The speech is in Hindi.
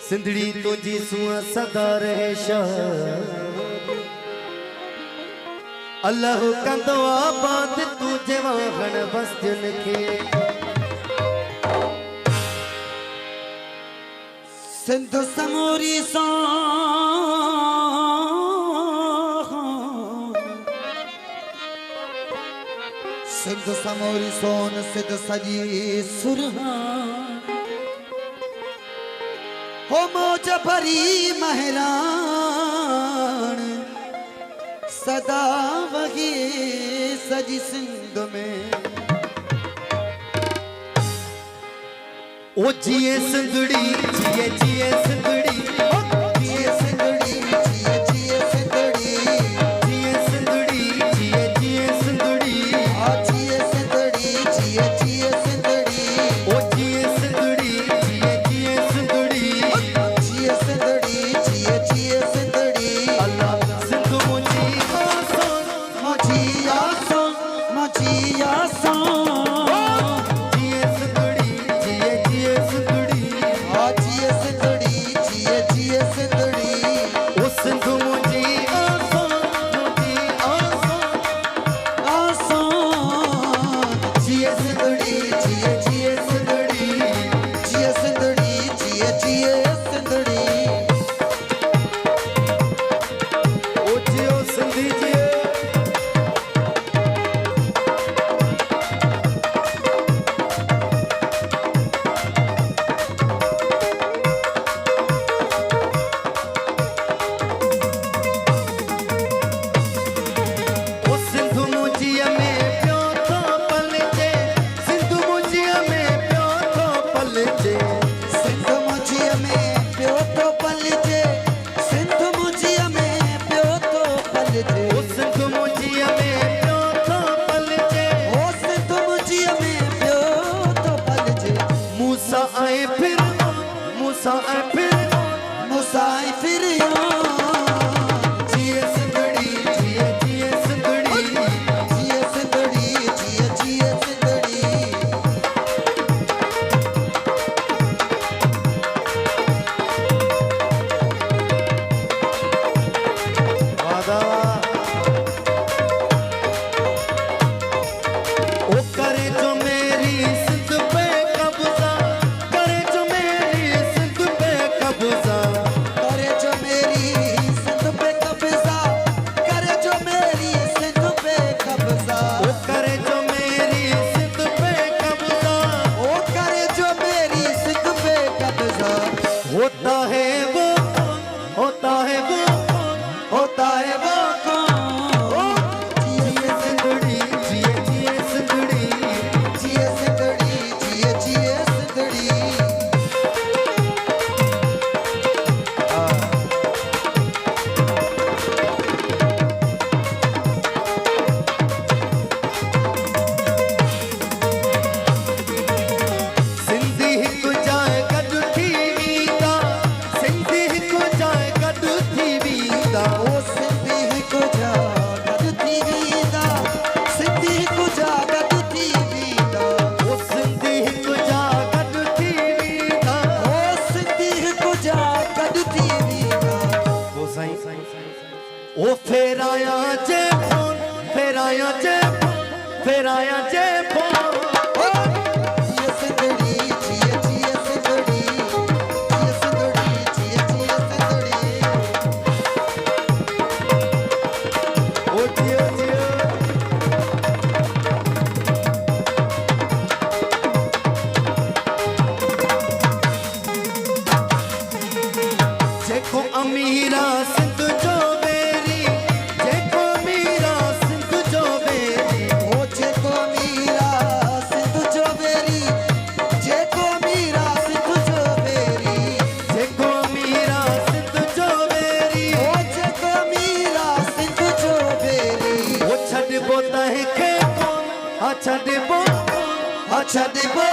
सिंधड़ी तुझी सुआ सदा रहे शाह अल्लाह कंदो आबाद तुझे वाहन बस्तियुन के सिंध समूरी सो सिंध समूरी सोन सिंध सजी सुरहान हो मौज भरी महरान सदा वही सजी सिंध में ओ जिए सिंधड़ी जिए जिए सिंधड़ी जिए सिंधड़ी जिए जिए सिंधड़ी जिए सिंधड़ी जिए जिए सिंधड़ी जिए सिंधड़ी जिए जिए सिंधड़ी ओ जिए सिंधड़ी जिए जिए सिंधड़ी जिए सिंधड़ी जिए जिए सिंधड़ी अल्लाह सिंध मुझी आसान मुझी आसान मुझी आसान जिए सिंधड़ी जिए जिए सिंधड़ी जिए सिंधड़ी जिए जिए सिंधड़ी ओ सिंध मुझी आसान आसान जिए सिंधड़ी जिए जिए सिंधड़ी जिए सिंधड़ी जिए जिए सिंधड़ी ओ जियो सिंधी जिए ओ सिंध मुझीअ में पियो थो पलजे सिंध मुझीअ में पियो थो पलजे सिंध मुझीअ में पियो थो पलजे सिंध मुझीअ में पियो थो पलजे ओ सिंध मुझीअ में पियो थो पलजे ओ सिंध मुझीअ में पियो थो पलजे मूसा ऐं फिर मूसा ऐं फिर मुसाफिर जिए सिंधड़ी जिए जिए सिंधड़ी जिए सिंधड़ी जिए जिए सिंधड़ी वादा ओ करे जो मेरी सिंध पे कब्जा करे जो मेरी सिंध पे कब्जा करे जो मेरी सिंध पे कब्जा करे जो मेरी सिंध पे कब्जा ओ करे जो मेरी सिंध पे कब्जा ओ करे जो मेरी सिंध पे कब्जा होता है वो होता है वो होता है वो कौन जिए सिंधड़ी जिए जिए सिंधड़ी जिए सिंधड़ी जिए जिए सिंधड़ी सिंधी हिकु जाए गॾु थी वींदा सिंधी हिकु जाए गॾु थी वींदा ओ सिंधी हिकु जागत थी वेंदा सिंधी हिकु जागत थी वेंदा ओ सिंधी हिकु जाए गॾु थी वींदा ओ सिंधी हिकु जागत थी वेंदा ओ साईं ओ फेराया जे फोन फेराया जे फेराया जे फोन जिए सिंधड़ी जिए जिए सिंधड़ी जिए सिंधड़ी जिए जिए सिंधड़ी ओ जियो जियो जेको अमीरा सिंध जो बेरी जेको अमीरा सिंध जो बेरी ओ जेको मीरा सिंध जो बेरी जेको मीरा सिंध जो बेरी जेको अमीरा सिंध जो बेरी ओ जेको मीरा सिंध जो बेरी ओ छॾिबो तंहिंखे कोन हा छॾिबो अच्छा देबो